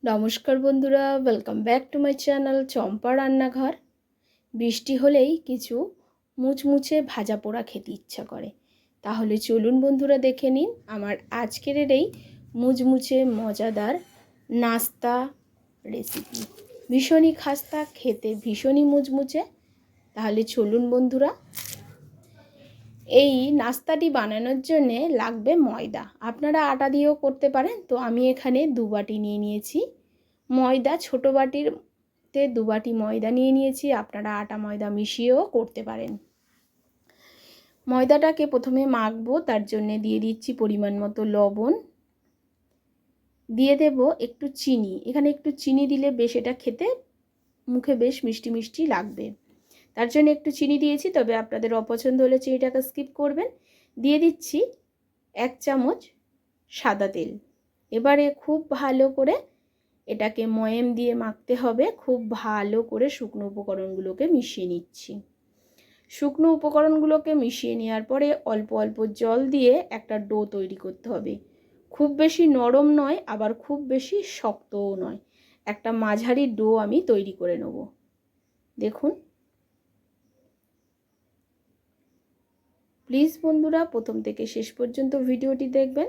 নমস্কার বন্ধুরা, welcome back to my channel Champa Rannaghar. বৃষ্টি হলেই কিছু মুচমুচে ভাজা পোড়া খেতে ইচ্ছা করে। তাহলে চলুন বন্ধুরা দেখে নিন আমার আজকের এই মুচমুচে মজাদার নাস্তা রেসিপি। ভীষণই খাস্তা, খেতে ভীষণই মুচমুচে। তাহলে চলুন বন্ধুরা। এই নাস্তাটি বানানোর জন্যে লাগবে ময়দা। আপনারা আটা দিয়েও করতে পারেন। তো আমি এখানে 2 বাটি নিয়ে নিয়েছি ময়দা। ছোটো বাটিতে 2 বাটি ময়দা নিয়ে নিয়েছি। আপনারা আটা ময়দা মিশিয়েও করতে পারেন। ময়দাটাকে প্রথমে মাখবো, তার জন্যে দিয়ে দিচ্ছি পরিমাণ মতো লবণ, দিয়ে দেব একটু চিনি। এখানে একটু চিনি দিলে বেশ এটা খেতে মুখে বেশ মিষ্টি মিষ্টি লাগবে, তার জন্য একটু চিনি দিয়েছি। তবে আপনাদের অপছন্দ হলে চিনিটাকে স্কিপ করবেন। দিয়ে দিচ্ছি 1 চামচ সাদা তেল। এবারে খুব ভালো করে এটাকে ময়াম দিয়ে মাখতে হবে। খুব ভালো করে শুকনো উপকরণগুলোকে মিশিয়ে নিচ্ছি। শুকনো উপকরণগুলোকে মিশিয়ে নেওয়ার পরে অল্প অল্প জল দিয়ে একটা ডো তৈরি করতে হবে। খুব বেশি নরম নয়, আবার খুব বেশি শক্তও নয়। একটা মাঝারি ডো আমি তৈরি করে নেব। দেখুন, প্লিজ বন্ধুরা প্রথম থেকে শেষ পর্যন্ত ভিডিওটি দেখবেন।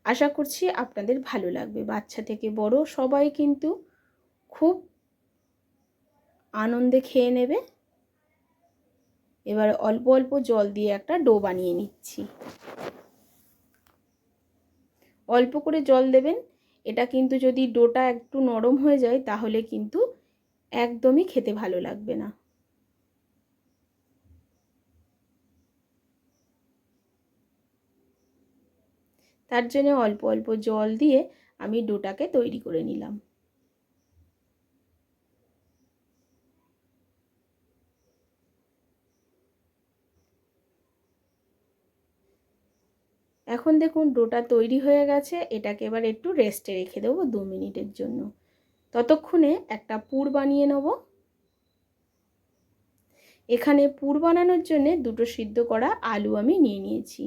আশা করছি আপনাদের ভালো লাগবে। বাচ্চা থেকে বড় সবাই কিন্তু খুব আনন্দে খেয়ে নেবে। এবার অল্প অল্প জল দিয়ে একটা ডো বানিয়ে নিচ্ছি। অল্প করে জল দেবেন। এটা কিন্তু যদি ডোটা একটু নরম হয়ে যায় তাহলে কিন্তু একদমই খেতে ভালো লাগবে না। তার জন্য অল্প অল্প জল দিয়ে আমি ডোটাকে তৈরি করে নিলাম। এখন দেখুন ডোটা তৈরি হয়ে গেছে। এটাকে এবার একটু রেস্টে রেখে দেবো 2 মিনিটের জন্য। ততক্ষণে একটা পুর বানিয়ে নেব। এখানে পুর বানানোর জন্য 2টো সিদ্ধ করা আলু আমি নিয়ে নিয়েছি।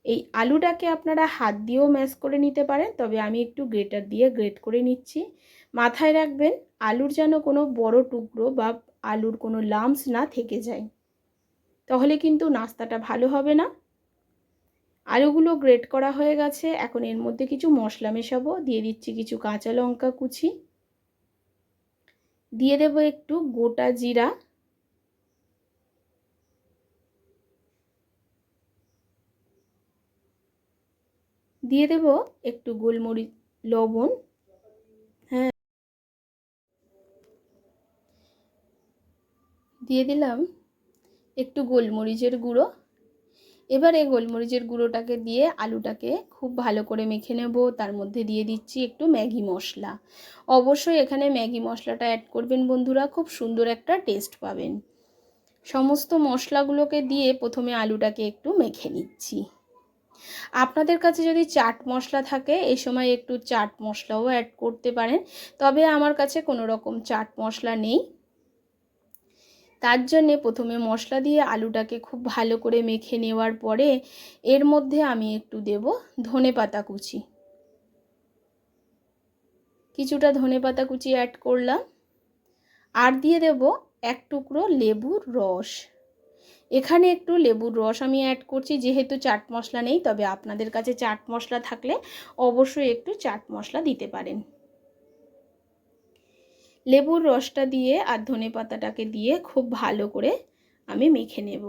এই আলুটাকে আপনারা হাত দিয়েও ম্যাশ করে নিতে পারেন, তবে আমি একটু গ্রেটার দিয়ে গ্রেট করে নিচ্ছি। মাথায় রাখবেন আলুর যেন কোনো বড় টুকরো বা আলুর কোনো লাম্পস না থেকে যায়, তাহলে কিন্তু নাস্তাটা ভালো হবে না। আলুগুলো গ্রেট করা হয়ে গেছে। এখন এর মধ্যে কিছু মশলা মেশাবো। দিয়ে দিচ্ছি কিছু কাঁচা লঙ্কা কুচি, দিয়ে দেব একটু গোটা জিরা, দিয়ে দেব একটু গোলমরিচ, লবণ, হ্যাঁ দিয়ে দিলাম একটু গোলমরিচের গুঁড়ো। এবার এই গোলমরিচের গুঁড়োটাকে দিয়ে আলুটাকে খুব ভালো করে মেখে নেব। তার মধ্যে দিয়ে দিচ্ছি একটু ম্যাগি মশলা। অবশ্যই এখানে ম্যাগি মশলাটা অ্যাড করবেন বন্ধুরা, খুব সুন্দর একটা টেস্ট পাবেন। সমস্ত মশলাগুলোকে দিয়ে প্রথমে আলুটাকে একটু মেখে নিচ্ছি। আপনাদের কাছে যদি চাট মশলা থাকে এই সময় একটু চাট মশলাও অ্যাড করতে পারেন, তবে আমার কাছে কোনো রকম চাট মশলা নেই। তার জন্যে প্রথমে মশলা দিয়ে আলুটাকে খুব ভালো করে মেখে নেওয়ার পরে এর মধ্যে আমি একটু দেব ধনেপাতা কুচি। কিছুটা ধনেপাতা কুচি অ্যাড করলাম। আর দিয়ে দেব 1 টুকরো লেবুর রস। এখানে একটু লেবুর রস আমি অ্যাড করছি, যেহেতু চাট মশলা নেই। তবে আপনাদের কাছে চাট মশলা থাকলে অবশ্যই একটু চাট মশলা দিতে পারেন। লেবুর রসটা দিয়ে আর ধনেপাতাটাকে দিয়ে খুব ভালো করে আমি মেখে নেব।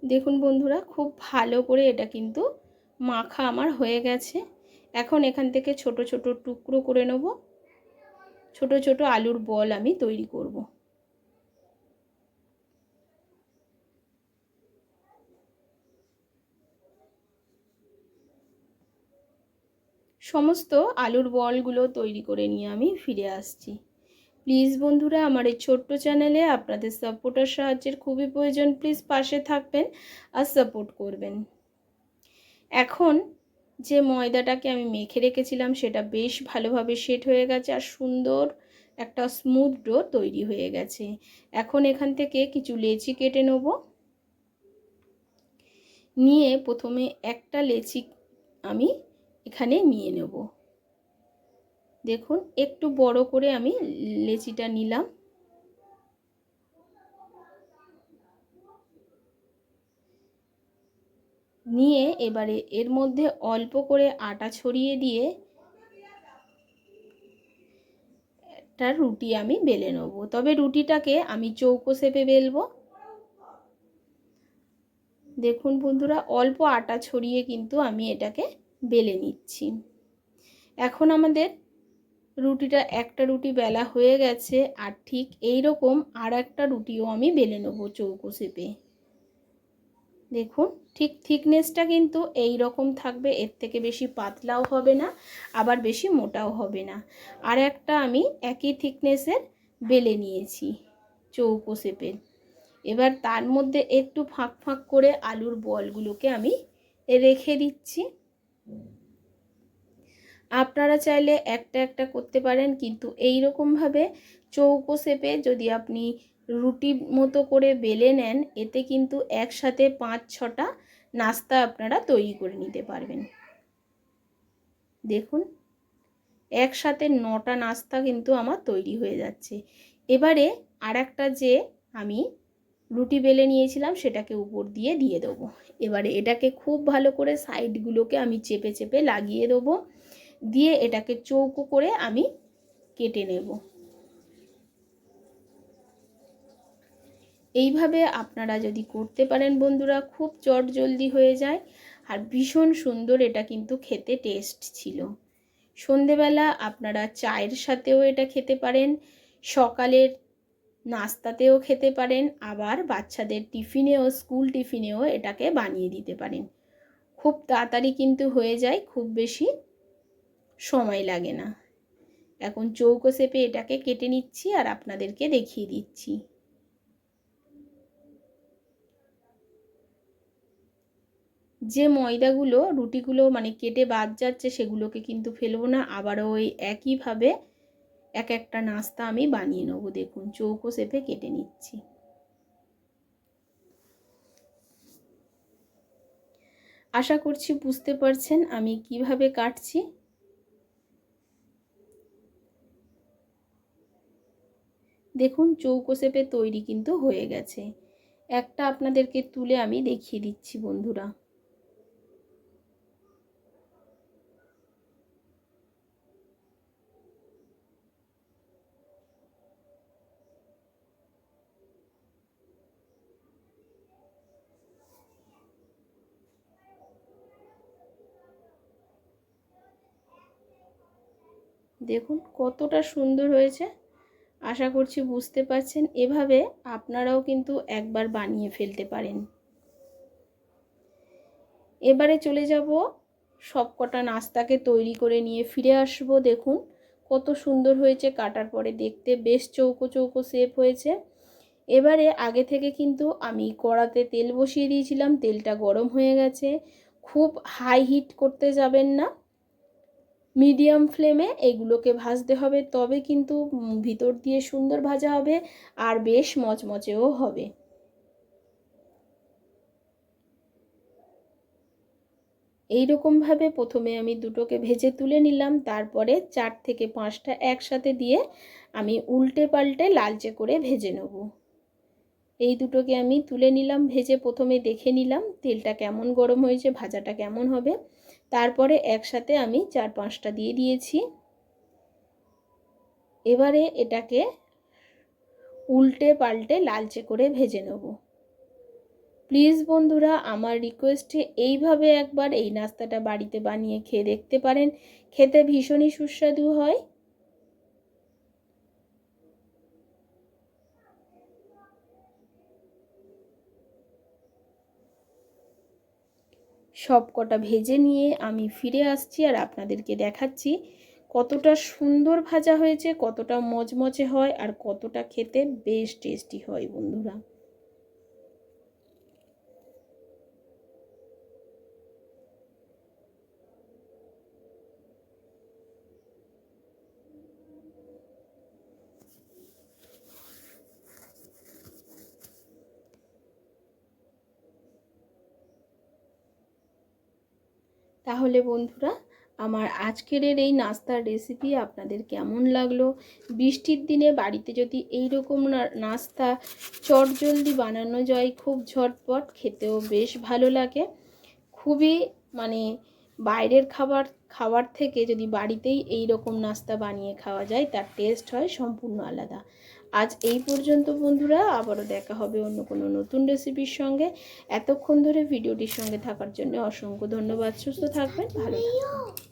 দেখুন বন্ধুরা, খুব ভালো করে এটা কিন্তু মাখা আমার হয়ে গেছে। এখন এখান থেকে ছোট ছোট টুকরো করে নেব। ছোট ছোট আলুর বল আমি তৈরি করব। সমস্ত আলুর বলগুলো তৈরি করে নিয়ে আমি ফিরে আসছি। প্লিজ বন্ধুরা, আমার এই ছোট্ট চ্যানেলে আপনাদের সাপোর্ট আর সাহায্যের খুবই প্রয়োজন। প্লিজ পাশে থাকবেন আর সাপোর্ট করবেন। এখন যে ময়দাটাকে আমি মেখে রেখেছিলাম সেটা বেশ ভালোভাবে সেট হয়ে গেছে আর সুন্দর একটা স্মুথ ডো তৈরি হয়ে গেছে। এখন এখান থেকে কিছু লেচি কেটে নেব। নিয়ে প্রথমে একটা লেচি আমি এখানে নিয়ে নেব। দেখুন একটু বড় করে আমি লেচিটা নিলাম। নিয়ে এবারে এর মধ্যে অল্প করে আটা ছড়িয়ে দিয়ে একটা রুটি আমি বেলে নেব। তবে রুটিটাকে আমি চৌকো শেপে বেলবো। দেখুন বন্ধুরা, অল্প আটা ছড়িয়ে কিন্তু আমি এটাকে বেলে নিচ্ছি। এখন আমাদের রুটিটা একটা রুটি বেলা হয়ে গেছে, আর ঠিক এই রকম আর একটা রুটিও আমি বেলে নেব চৌকো শেপে। দেখুন ঠিক থিকনেসটা কিন্তু এই রকম থাকবে, এর থেকে বেশি পাতলাও হবে না আবার বেশি মোটাও হবে না। আর একটা আমি একই থিকনেসের বেলে নিয়েছি চৌকো শেপের। এবার তার মধ্যে একটু ফাঁক ফাঁক করে আলুর বলগুলোকে আমি রেখে দিচ্ছি। আপনারা চাইলে একটা একটা করতে পারেন, কিন্তু এই রকমভাবে চৌকো শেপে যদি আপনি রুটি মতো করে বেলে নেন, এতে কিন্তু একসাথে 5-6টা নাস্তা আপনারা তৈরি করে নিতে পারবেন। দেখুন একসাথে 9টা নাস্তা কিন্তু আমার তৈরি হয়ে যাচ্ছে। এবারে আর একটা যে আমি রুটি বেলে নিয়েছিলাম সেটাকে উপর দিয়ে দিয়ে দেবো। এবারে এটাকে খুব ভালো করে সাইডগুলোকে আমি চেপে চেপে লাগিয়ে দেবো। দিয়ে এটাকে চৌকো করে আমি কেটে নেব। এইভাবে আপনারা যদি করতে পারেন বন্ধুরা, খুব চটজলদি হয়ে যায় আর ভীষণ সুন্দর এটা কিন্তু খেতে টেস্ট ছিল। সন্ধেবেলা আপনারা চায়ের সাথেও এটা খেতে পারেন, সকালের নাস্তাতেও খেতে পারেন, আবার বাচ্চাদের টিফিনেও স্কুল টিফিনেও এটাকে বানিয়ে দিতে পারেন। খুব তাড়াতাড়ি কিন্তু হয়ে যায়, খুব বেশি সময় লাগে না। এখন চৌকো শেপে এটাকে কেটে নিচ্ছি আর আপনাদেরকে দেখিয়ে দিচ্ছি। যে ময়দাগুলো রুটিগুলো মানে কেটে বাদ যাচ্ছে সেগুলোকে কিন্তু ফেলবো না, আবারও ওই একইভাবে এক একটা নাস্তা আমি বানিয়ে নেব। দেখুন চৌকো শেপে কেটে নিচ্ছি। আশা করছি বুঝতে পারছেন আমি কিভাবে কাটছি। দেখুন চৌকো শেপে তৈরি কিন্তু হয়ে গেছে। একটা আপনাদেরকে তুলে আমি দেখিয়ে দিচ্ছি বন্ধুরা। দেখুন কতটা সুন্দর হয়েছে। আশা করছি বুঝতে পারছেন। এভাবে আপনারাও কিন্তু একবার বানিয়ে ফেলতে পারেন। এবারে চলে যাব সবকটা নাস্তাকে তৈরি করে নিয়ে ফিরে আসব। দেখুন কত সুন্দর হয়েছে, কাটার পরে দেখতে বেশ চৌকো চৌকো শেপ হয়েছে। এবারে আগে থেকে কিন্তু আমি কড়াতে তেল বসিয়ে দিয়েছিলাম, তেলটা গরম হয়ে গেছে। খুব হাই হিট করতে যাবেন না, মিডিয়াম ফ্লেমে এগুলোকে ভাজতে হবে, তবে কিন্তু ভিতর দিয়ে সুন্দর ভাজা হবে আর বেশ মচমচেও হবে। এই রকমভাবে প্রথমে আমি দুটোকে ভেজে তুলে নিলাম, তারপরে 4 থেকে 5টা একসাথে দিয়ে আমি উল্টে পাল্টে লালচে করে ভেজে নেব। এই দুটোকে আমি তুলে নিলাম ভেজে, প্রথমে দেখে নিলাম তেলটা কেমন গরম হয়েছে, ভাজাটা কেমন হবে। তারপরে একসাথে আমি 4-5টা দিয়ে দিয়েছি। এবারে এটাকে উল্টে পাল্টে লালচে করে ভেজে নেব। প্লিজ বন্ধুরা আমার রিকোয়েস্টে এইভাবে একবার এই নাস্তাটা বাড়িতে বানিয়ে খেয়ে দেখতে পারেন, খেতে ভীষণই সুস্বাদু হয়। সব কটা ভেজে নিয়ে আমি ফিরে আসছি আর আপনাদেরকে দেখাচ্ছি কতটা সুন্দর ভাজা হয়েছে, কতটা মচমচে হয় আর কতটা খেতে বেশ টেস্টি হয় বন্ধুরা। তাহলে বন্ধুরা, আমার আজকের এই নাস্তার রেসিপি আপনাদের কেমন লাগলো? বৃষ্টির দিনে বাড়িতে যদি এই রকম নাস্তা চটজলদি বানানো যায়, খুব ঝটপট, খেতেও বেশ ভালো লাগে। খুবই মানে বাইরের খাবার থেকে যদি বাড়িতেই এই রকম নাস্তা বানিয়ে খাওয়া যায়, তার টেস্ট হয় সম্পূর্ণ আলাদা। আজ এই পর্যন্ত বন্ধুরা, আবারও দেখা হবে অন্য কোনো নতুন রেসিপির সঙ্গে। এতক্ষণ ধরে ভিডিওটির সঙ্গে থাকার জন্য অসংখ্য ধন্যবাদ। সুস্থ থাকবেন, ভালো থাকবেন।